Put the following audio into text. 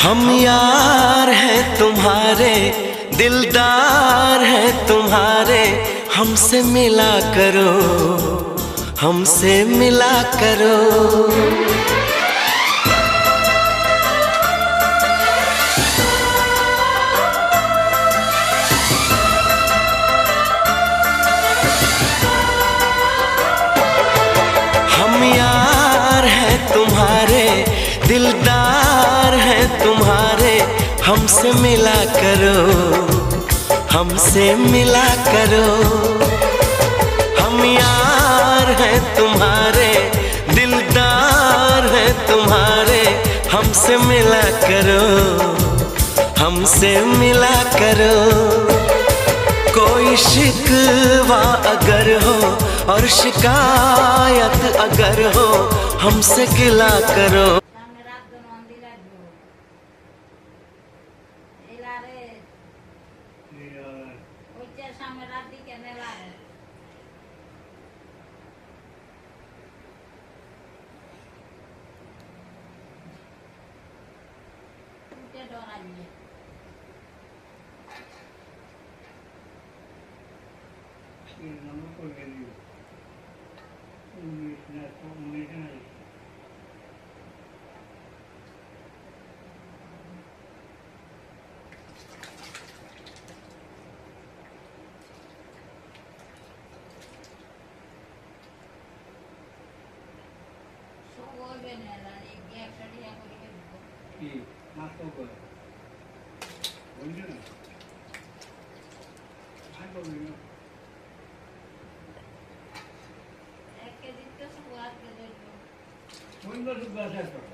हम यार हैं तुम्हारे, दिलदार हैं तुम्हारे, हमसे मिला करो, हमसे मिला करो। हम यार हैं तुम्हारे, दिलदार हैं तुम्हारे, हमसे मिला करो, हमसे मिला करो। हम यार हैं तुम्हारे, दिलदार हैं तुम्हारे, हमसे मिला करो, हमसे मिला करो। कोई शिकवा अगर हो और शिकायत अगर हो, हमसे गिला करो। Windows